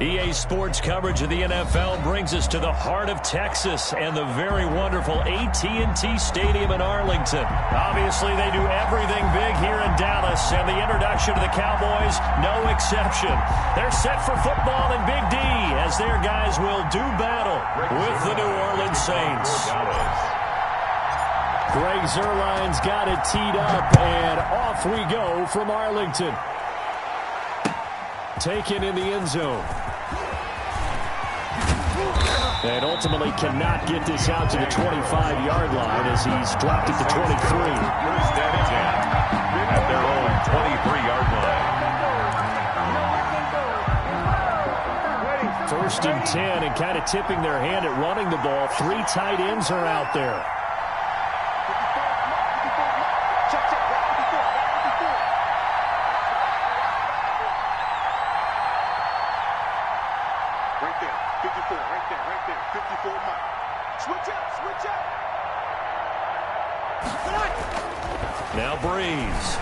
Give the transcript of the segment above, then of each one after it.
EA Sports coverage of the NFL brings us to the heart of Texas and the very wonderful AT&T Stadium in Arlington. Obviously, they do everything big here in Dallas, and the introduction to the Cowboys, no exception. They're set for football in Big D as their guys will do battle with the New Orleans Saints. Greg Zuerlein's got it teed up, and off we go from Arlington. Taken in the end zone. And ultimately cannot get this out to the 25-yard line as he's dropped it to 23. First and 10 at their own 23-yard line. First and 10 and kind of tipping their hand at running the ball. 3 tight ends are out there. Now Breeze.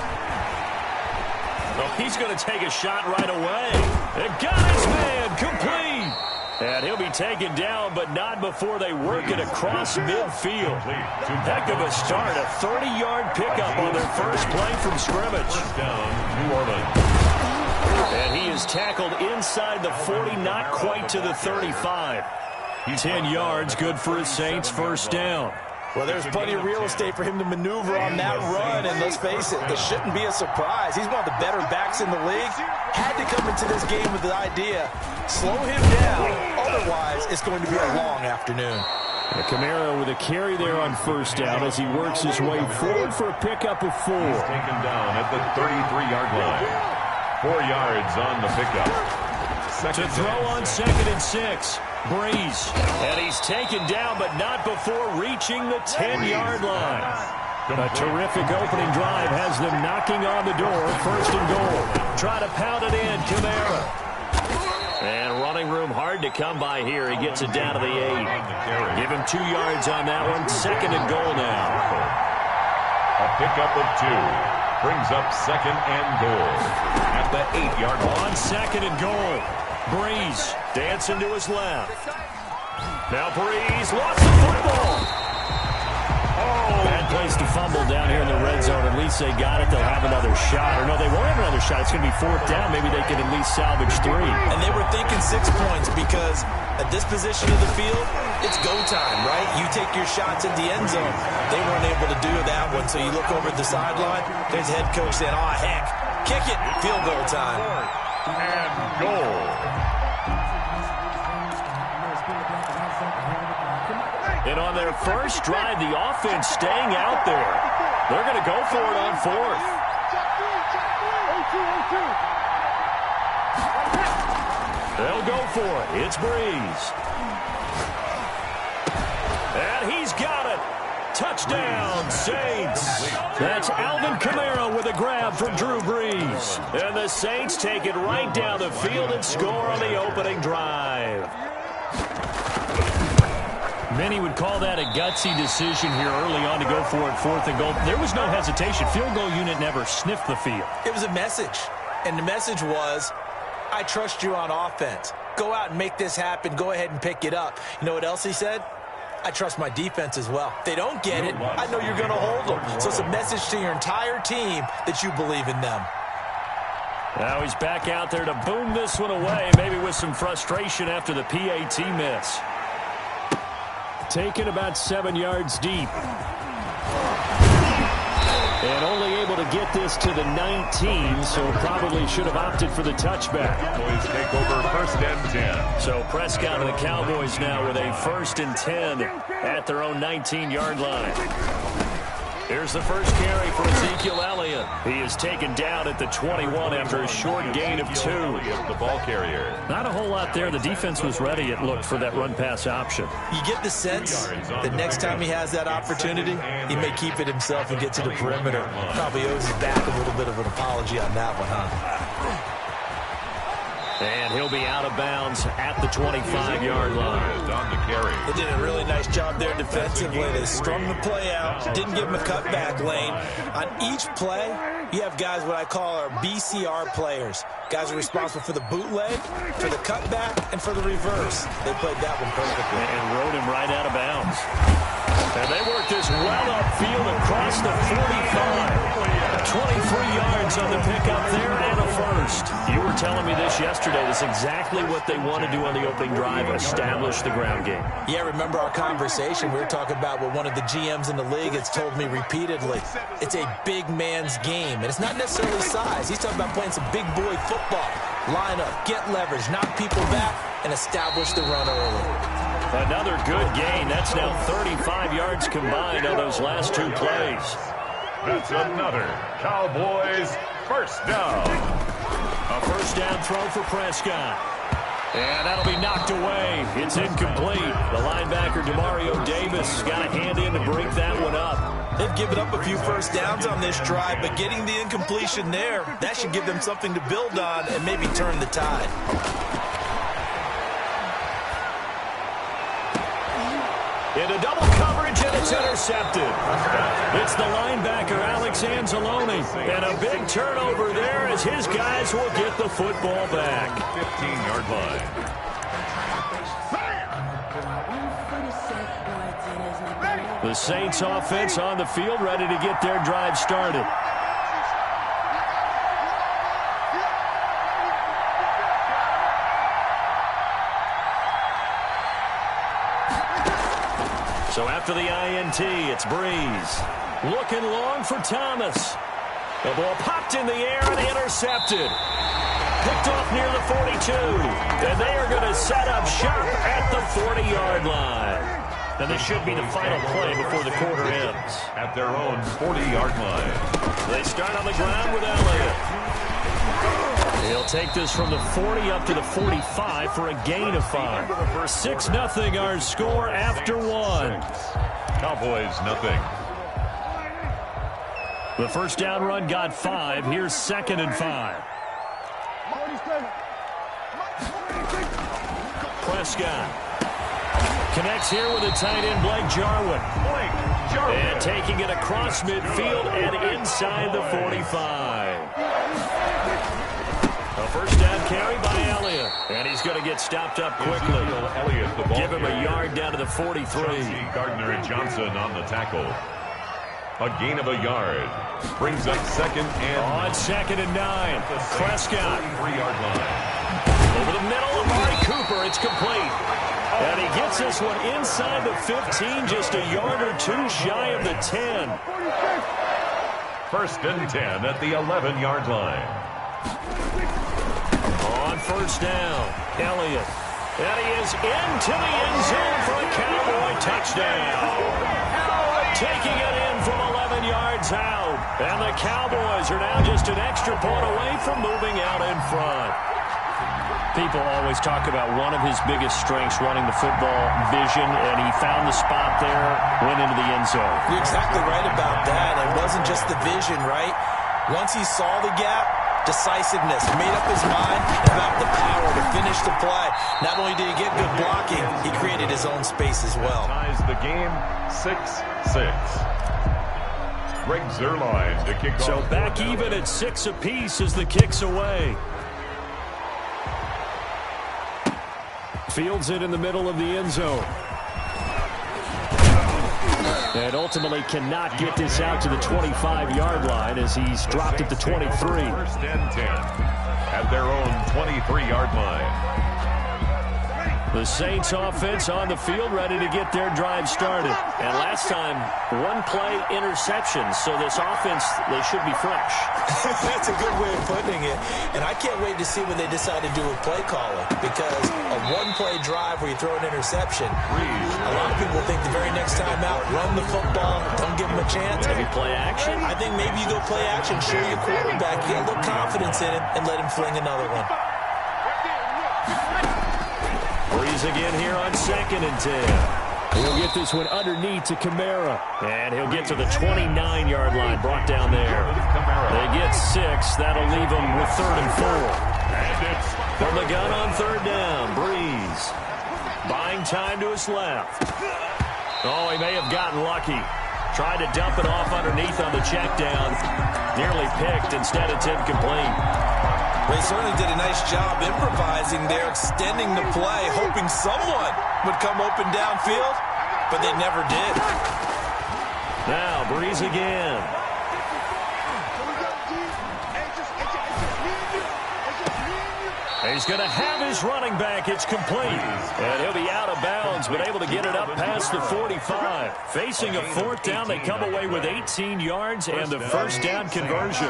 Oh, he's going to take a shot right away. And got his man complete. And he'll be taken down, but not before they work it across midfield. Heck of a start. A 30-yard pickup on their first play from scrimmage. Down, New Orleans. And he is tackled inside the 40, not quite to the 35. 10 yards, good for his Saints, first down. Well, there's plenty of real estate for him to maneuver on that run, and let's face it, it shouldn't be a surprise. He's one of the better backs in the league. Had to come into this game with the idea, slow him down, otherwise it's going to be a long afternoon. And Kamara with a carry there on first down as he works his way forward for a pickup of 4. He's taken down at the 33-yard line. 4 yards on the pickup. To throw on 2nd and 6. Breeze. And he's taken down, but not before reaching the 10-yard line. A terrific opening drive has them knocking on the door. First and goal. Try to pound it in. Kamara. And running room hard to come by here. He gets it down to the 8. Give him 2 yards on that one. 2nd and goal now. A pickup of 2. Brings up 2nd and goal at the 8-yard line. On 2nd and goal. Breeze dancing to his left. Now Breeze lost the football. Oh, bad place to fumble down here in the red zone. At least they got it. They'll have another shot. Or no, they won't have another shot. It's going to be 4th down. Maybe they can at least salvage 3. And they were thinking 6 points because at this position of the field, it's go time, right? You take your shots at the end zone. They weren't able to do that one, so you look over at the sideline. There's the head coach saying, oh, heck, kick it, field goal time. And goal. And on their first drive, the offense staying out there. They're going to go for it on 4th. They'll go for it. It's Breeze. And he's got it. Touchdown, Saints. That's Alvin Kamara with a grab from Drew Brees. And the Saints take it right down the field and score on the opening drive. Many would call that a gutsy decision here early on to go for it 4th and goal. There was no hesitation. Field goal unit never sniffed the field. It was a message, and the message was, I trust you on offense. Go out and make this happen. Go ahead and pick it up. You know what else he said? I trust my defense as well. If they don't get it, I know you're going to hold them. So it's a message to your entire team that you believe in them. Now he's back out there to boom this one away, maybe with some frustration after the PAT miss. Taken about 7 yards deep. And only able to get this to the 19, so probably should have opted for the touchback. Cowboys take over 1st and 10. So Prescott and the Cowboys now with a 1st and 10 at their own 19-yard line. Here's the first carry for Ezekiel Elliott. He is taken down at the 21 after a short gain of 2. The ball carrier. Not a whole lot there. The defense was ready, it looked, for that run-pass option. You get the sense that next time he has that opportunity, he may keep it himself and get to the perimeter. Probably owes his back a little bit of an apology on that one, huh? And he'll be out of bounds at the 25-yard line. On the carry. They did a really nice job there defensively. They strung the play out, didn't give him a cutback lane. On each play, You have guys what I call our BCR players. Guys are responsible for the bootleg, for the cutback, and for the reverse. They played that one perfectly. And rode him right out of bounds. And they worked this well upfield across the 45. 23 yards on the pickup there and a first. You were telling me this yesterday. That's exactly what they want to do on the opening drive, establish the ground game. Yeah, remember our conversation? We were talking about what one of the GMs in the league has told me repeatedly. It's a big man's game, and it's not necessarily size. He's talking about playing some big boy football. Line up, get leverage, knock people back, and establish the run early. Another good gain. That's now 35 yards combined on those last two plays. That's another Cowboys first down. A first down throw for Prescott. And that'll be knocked away. It's incomplete. The linebacker, Demario Davis, has got a hand in to break that one up. They've given up a few first downs on this drive, but getting the incompletion there, that should give them something to build on and maybe turn the tide. Into double coverage, and it's intercepted. It's the linebacker, Alex Anzalone. And a big turnover there as his guys will get the football back. 15-yard line. The Saints offense on the field, ready to get their drive started. So after the INT, it's Breeze. Looking long for Thomas. The ball popped in the air and intercepted. Picked off near the 42. And they are going to set up shop at the 40-yard line. And this should be the final play before the quarter ends. At their own 40-yard line. They start on the ground with Elliott. He'll take this from the 40 up to the 45 for a gain of 5. 6-0 our score after 1. Cowboys, nothing. The first down run got 5. Here's 2nd and 5. Prescott connects here with a tight end, Blake Jarwin. And taking it across midfield and inside the 45. A first down carry by Elliott. And he's going to get stopped up quickly. Give him a yard down to the 43. Gardner and Johnson on the tackle. A gain of a yard. Brings up 2nd and... On 2nd and 9. Prescott. 3-yard line. Over the middle of Amari Cooper. It's complete. And he gets this one inside the 15, just a yard or two shy of the 10. 1st and 10 at the 11-yard line. On first down, Elliott. And he is into the end zone for a Cowboy touchdown. Taking it in from 11 yards out. And the Cowboys are now just an extra point away from moving out in front. People always talk about one of his biggest strengths running the football, vision, and he found the spot there, went into the end zone. You're exactly right about that. It wasn't just the vision, right? Once he saw the gap, decisiveness, made up his mind about the power to finish the play. Not only did he get good blocking, he created his own space as well. Ties the game 6-6. Greg Zuerlein to kick off. So back even at 6 apiece as the kick's away. Fields it in the middle of the end zone. And ultimately cannot get this out to the 25-yard line as he's dropped at the 23. 1st and 10 at their own 23-yard line. The Saints offense on the field ready to get their drive started. And last time, one play interception. So this offense, they should be fresh. That's a good way of putting it. And I can't wait to see what they decide to do with play calling. Because a one-play drive where you throw an interception, a lot of people think the very next time out, run the football, don't give them a chance. Maybe play action? I think maybe you go play action, show your quarterback, get a little confidence in him, and let him fling another one. Breeze again here on 2nd and 10. He'll get this one underneath to Kamara. And he'll get to the 29-yard line, brought down there. They get 6. That'll leave them with 3rd and 4. From the gun on 3rd down, Breeze. Buying time to his left. Oh, he may have gotten lucky. Tried to dump it off underneath on the check down. Nearly picked. Instead, it's incomplete. They certainly did a nice job improvising there, extending the play, hoping someone would come open downfield, but they never did. Now, Breeze again. He's going to have his running back. It's complete. And he'll be out of bounds, but able to get it up past the 45. Facing a fourth down, they come away with 18 yards and the first down conversion.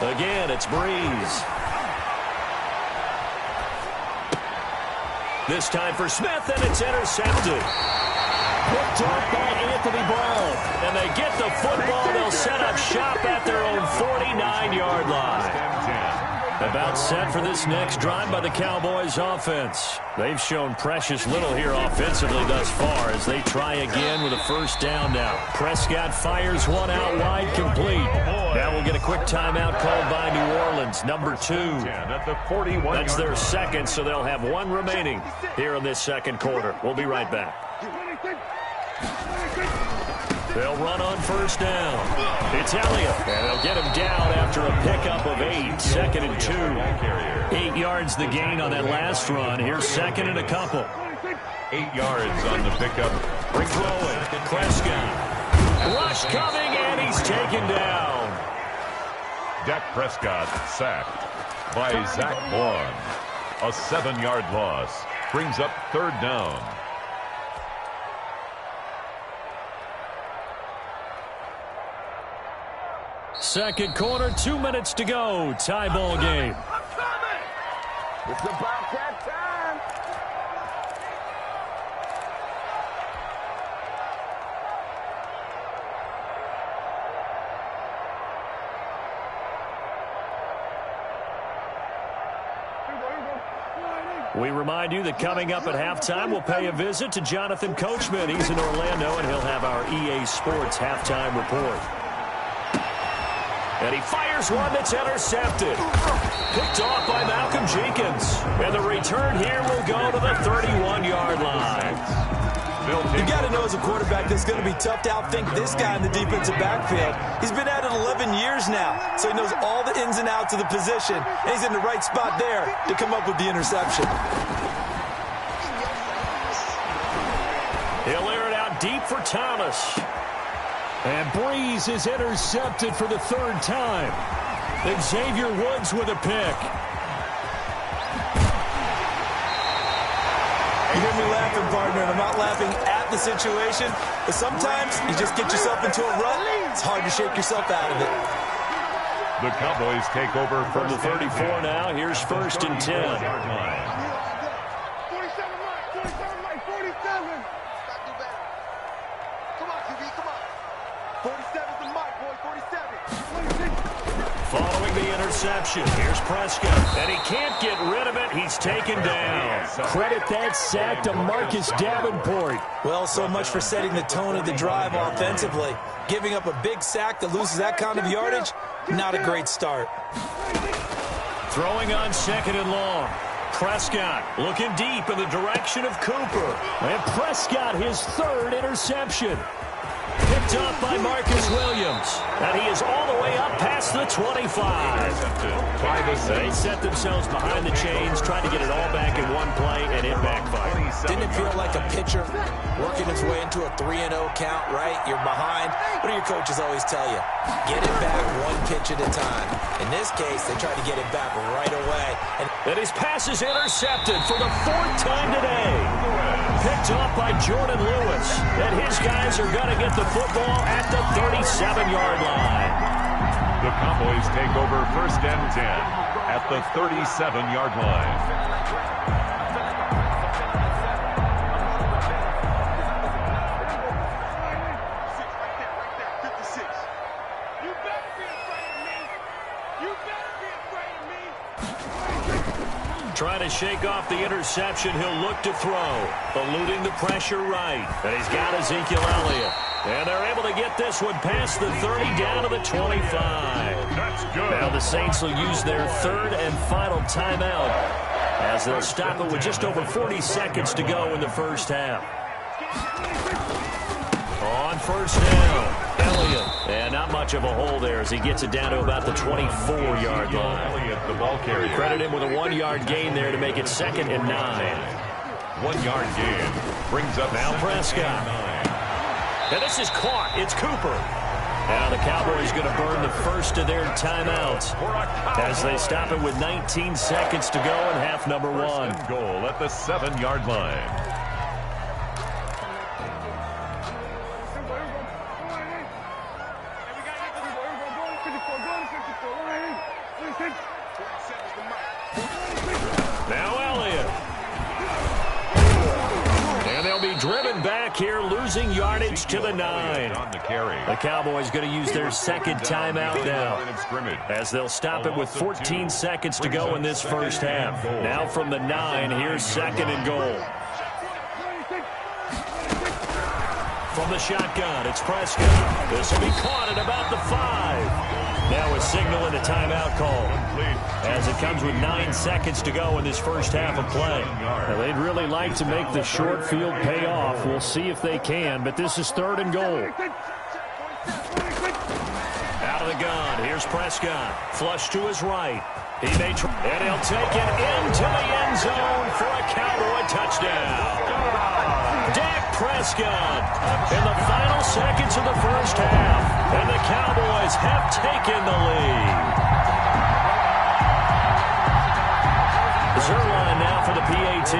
Again, it's Breeze. This time for Smith, and it's intercepted. Picked off by Anthony Brown. And they get the football. They'll set up shop at their own 49-yard line. About set for this next drive by the Cowboys offense. They've shown precious little here offensively thus far as they try again with a first down now. Prescott fires one out wide, complete. Now we'll get a quick timeout called by New Orleans, number 2. That's their second, so they'll have one remaining here in this second quarter. We'll be right back. They'll run on first down. It's Elliott, and they'll get him down after a pickup of 8. Second and 2. 8 yards the gain on that last run. Here's second and a couple. 8 yards on the pickup. Throw it. Prescott. Rush coming, and he's taken down. Dak Prescott sacked by Zach Vaughn. A 7-yard loss. Brings up third down. Second quarter, 2 minutes to go. Tie ball game. It's about that time. We remind you that coming up at halftime, we'll pay a visit to Jonathan Coachman. He's in Orlando, and he'll have our EA Sports halftime report. And he fires one that's intercepted. Picked off by Malcolm Jenkins. And the return here will go to the 31-yard line. You got to know as a quarterback that's going to be tough to outthink this guy in the defensive backfield. He's been at it 11 years now, so he knows all the ins and outs of the position, and he's in the right spot there to come up with the interception. He'll air it out deep for Thomas. And Breeze is intercepted for the third time. Xavier Woods with a pick. You hear me laughing, partner, and I'm not laughing at the situation, but sometimes you just get yourself into a rut. It's hard to shake yourself out of it. The Cowboys take over from the 34 now. Here's first and 10. Following the interception, here's Prescott, and he can't get rid of it. He's taken down. Credit that sack to Marcus Davenport. Well, so much for setting the tone of the drive offensively. Giving up a big sack that loses that kind of yardage, not a great start. Throwing on second and long. Prescott looking deep in the direction of Cooper. And Prescott, his third interception. Picked up by Marcus Williams. And he is all the way up past the 25. They set themselves behind the chains, trying to get it all back in one play, and it backfired. Didn't it feel like a pitcher working his way into a 3-0 count, right? You're behind. What do your coaches always tell you? Get it back one pitch at a time. In this case, they tried to get it back right away. And his pass is intercepted for the fourth time today. Picked off by Jordan Lewis. And his guys are going to get the football at the 37-yard line. The Cowboys take over first and 10 at the 37-yard line. Trying to shake off the interception. He'll look to throw. Eluding the pressure right. And he's got Ezekiel Elliott. And they're able to get this one past the 30 down to the 25. That's good. Now the Saints will use their third and final timeout as they'll stop it with just over 40 seconds to go in the first half. On first down, Elliott. And not much of a hole there as he gets it down to about the 24-yard line. Elliott, the ball carrier. Credit him with a 1-yard gain there to make it 2nd and 9. 1-yard gain brings up now Prescott. And this is caught. It's Cooper. Now the Cowboys going to burn the first of their timeouts as they stop it with 19 seconds to go in half number 1. First and goal at the 7-yard line. Now Elliott. And they'll be driven back here, losing yardage to the 9. On the carry. The Cowboys going to use their second timeout now as they'll stop it with 14 seconds to go in this first half. Now from the 9, here's 2nd and goal. From the shotgun, it's Prescott. This will be caught at about the 5. Now a signal and a timeout call as it comes with 9 seconds to go in this first half of play. Now, they'd really like to make the short field pay off. We'll see if they can, but this is 3rd and goal. Out of the gun, here's Prescott. Flush to his right. He may try, and he'll take it into the end zone for a Cowboy touchdown. Dak Prescott in the final seconds of the first half, and the Cowboys have taken the lead. Zerline now for the PAT.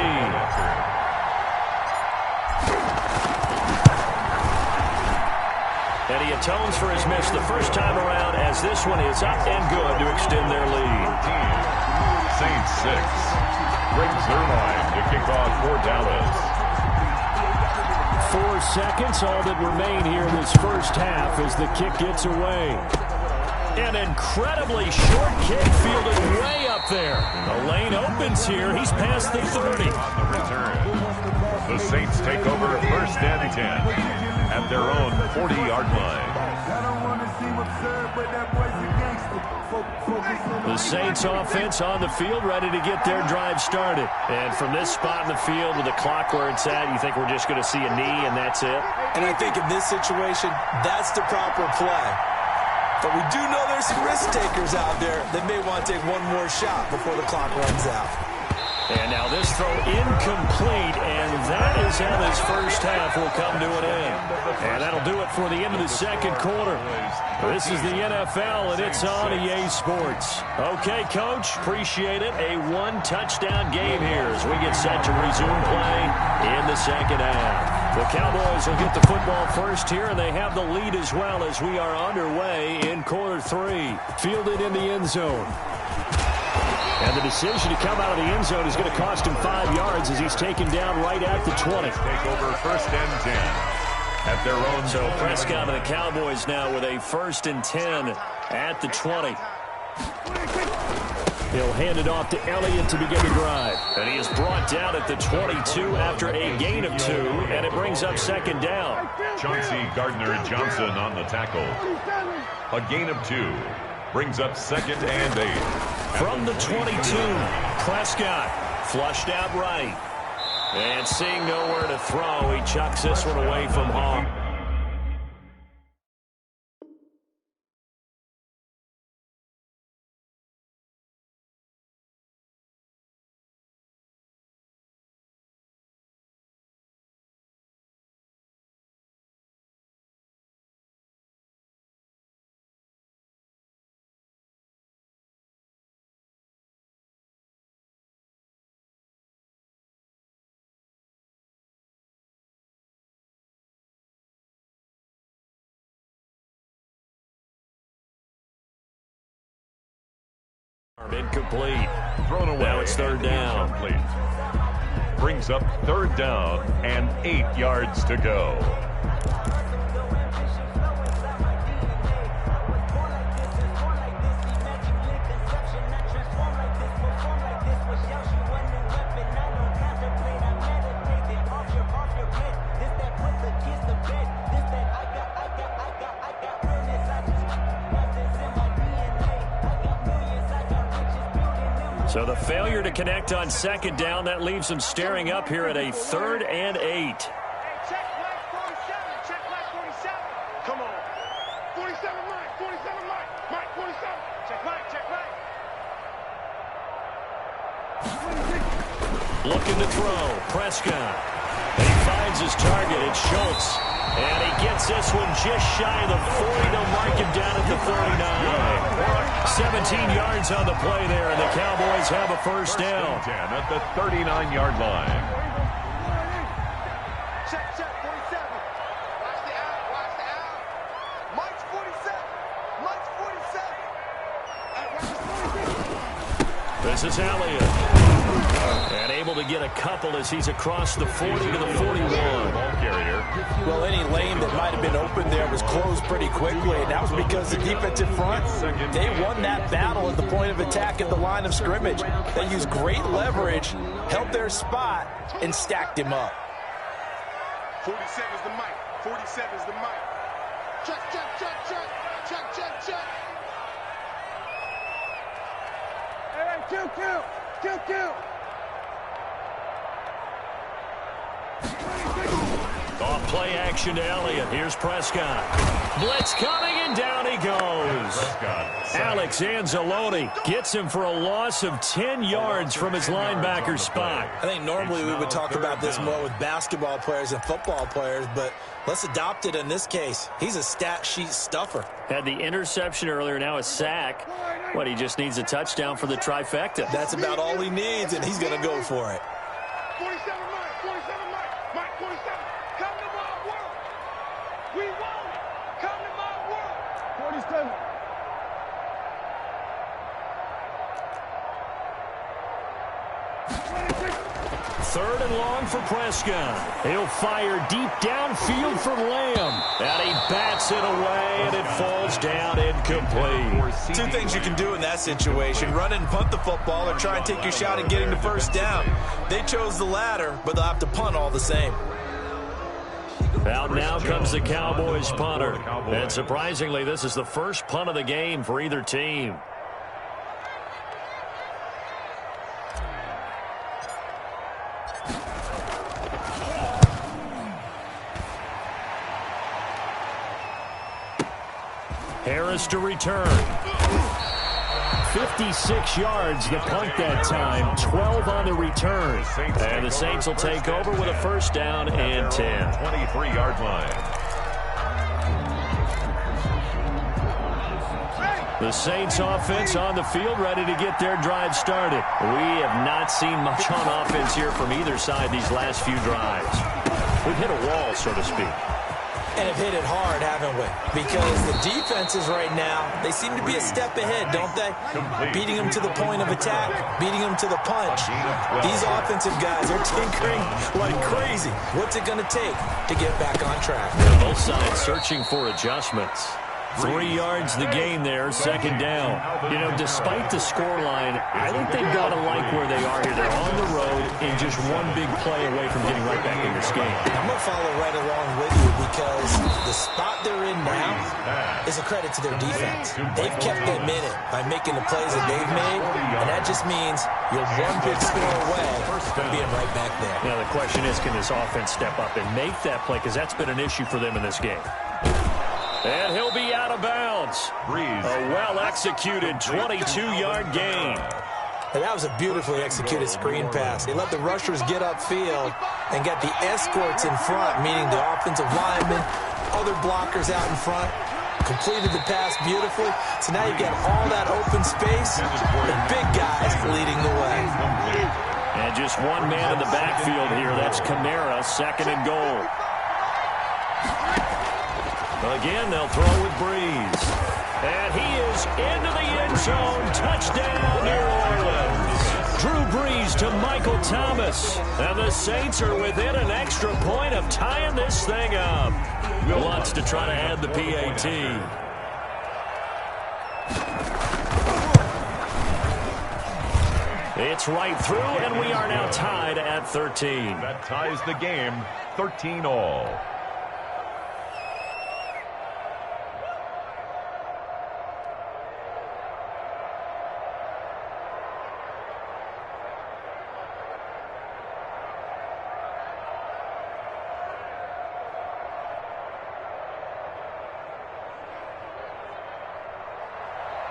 And he atones for his miss the first time around as this one is up and good to extend their lead. Saints 6. Greg Zerline to kick off for Dallas. 4 seconds, all that remain here in this first half as the kick gets away. An incredibly short kick fielded way up there. The lane opens here. He's past the 30. On the return. The Saints take over 1st and 10 at their own 40-yard line. The Saints offense on the field, ready to get their drive started. And from this spot in the field with the clock where it's at, you think we're just going to see a knee and that's it? And I think in this situation, that's the proper play. But we do know there's some risk takers out there that may want to take one more shot before the clock runs out. And now this throw incomplete, and that is how this first half will come to an end. And that'll do it for the end of the second quarter. This is the NFL, and it's on EA Sports. Okay, Coach, appreciate it. A 1-touchdown game here as we get set to resume play in the second half. The Cowboys will get the football first here, and they have the lead as well as we are underway in quarter 3. Fielded in the end zone. And the decision to come out of the end zone is going to cost him 5 yards as he's taken down right at the 20. Take over 1st and 10 at their own. So Prescott and the Cowboys now with a 1st and 10 at the 20. He'll hand it off to Elliott to begin the drive. And he is brought down at the 22 after a gain of 2, and it brings up 2nd down. Chauncey Gardner-Johnson on the tackle. A gain of 2 brings up 2nd and 8. From the 22, Prescott flushed out right. And seeing nowhere to throw, he chucks this one away from home. Incomplete. Thrown away. Now it's 3rd down. Incomplete. Brings up 3rd down and 8 yards to go. So the failure to connect on second down, that leaves them staring up here at a 3rd and 8. Check flag 47. Check flag 47. Come on. 47 Mike. 47 Mike. Mike 47. Check flag. Check flag. Looking to throw. Prescott. And he finds his target. It's Schultz. And he gets this one just shy of the 40. They'll mark him down at the 39. 17 yards on the play there, and the Cowboys have a first down. 10 at the 39-yard line. Check, 47. Watch the out, watch the out. Mike's 47. Mike's 47. This is Elliott. And able to get a couple as he's across the 40 to the 41. Ball carrier. Well, any lane that might have been open there was closed pretty quickly, and that was because the defensive front, they won that battle at the point of attack at the line of scrimmage. They used great leverage, held their spot, and stacked him up. 47 is the mic. 47 is the mic. Check, check, check, check. Check, check, check. Hey, kill. Off play action to Elliott. Here's Prescott. Blitz coming, and down he goes. Alex Anzalone gets him for a loss of 10 yards from his linebacker spot. I think normally we would talk about this more with basketball players and football players, but let's adopt it in this case. He's a stat sheet stuffer. Had the interception earlier, now a sack. What, he just needs a touchdown for the trifecta. That's about all he needs, and he's going to go for it. 47 Mike. 47 Mike. Mike 47. Come to my world. We want it. Come to my world. 47. Third and long for Prescott. He'll fire deep downfield for Lamb. And he bats it away, and it falls down incomplete. Two things you can do in that situation: run and punt the football, or try and take your shot at getting the first down. They chose the latter, but they'll have to punt all the same. Out now comes the Cowboys punter. And surprisingly, this is the first punt of the game for either team. Harris to return. 56 yards the punt that time, 12 on the return. And the Saints will take over with a first down and 10. 23-yard line. The Saints offense on the field, ready to get their drive started. We have not seen much on offense here from either side these last few drives. We've hit a wall, so to speak. And have hit it hard, haven't we? Because the defenses right now, they seem to be a step ahead, don't they? Beating them to the point of attack, beating them to the punch. These offensive guys are tinkering like crazy. What's it going to take to get back on track? Both sides searching for adjustments. 3 yards the gain there, second down. You know, despite the scoreline, I think they've got to like where they are here. They're on the road and just one big play away from getting right back in this game. I'm going to follow right along with you because the spot they're in now is a credit to their defense. They've kept them in it by making the plays that they've made, and that just means you're one big score away from being right back there. Now, the question is, can this offense step up and make that play? Because that's been an issue for them in this game. And he'll be out of bounds. A well-executed 22-yard gain. And that was a beautifully executed screen pass. They let the rushers get upfield and got the escorts in front, meaning the offensive linemen, other blockers out in front. Completed the pass beautifully. So now you've got all that open space and big guys leading the way. And just one man in the backfield here. That's Kamara, second and goal. Again, they'll throw with Breeze. And he is into the end zone. Touchdown, New Orleans. Drew Brees to Michael Thomas. And the Saints are within an extra point of tying this thing up. Wants to try to add the PAT. It's right through, and we are now tied at 13. That ties the game, 13-all.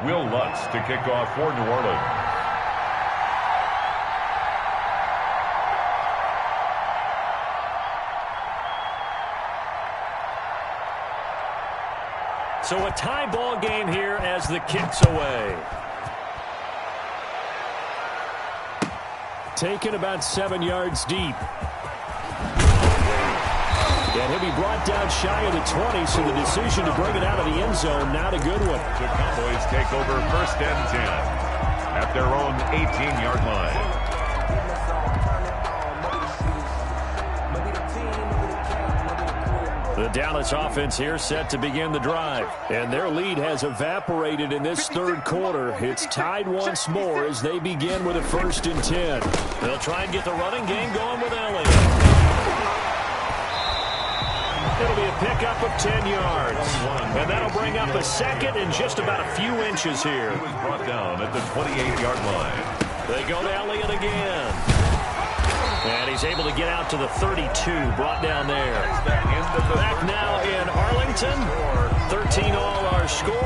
Will Lutz to kick off for New Orleans. So a tie ball game here as the kick's away. Taken about 7 yards deep. And he'll be brought down shy of the 20, so the decision to bring it out of the end zone, not a good one. The Cowboys take over 1st and 10 at their own 18-yard line. The Dallas offense here set to begin the drive. And their lead has evaporated in this 3rd quarter. It's tied once more as they begin with a 1st and 10. They'll try and get the running game going with Elliott. It'll be a pickup of 10 yards. And that'll bring up a 2nd and just about a few inches here. He was brought down at the 28-yard line. They go to Elliott again. And he's able to get out to the 32, brought down there. Back now in Arlington. 13 all our score.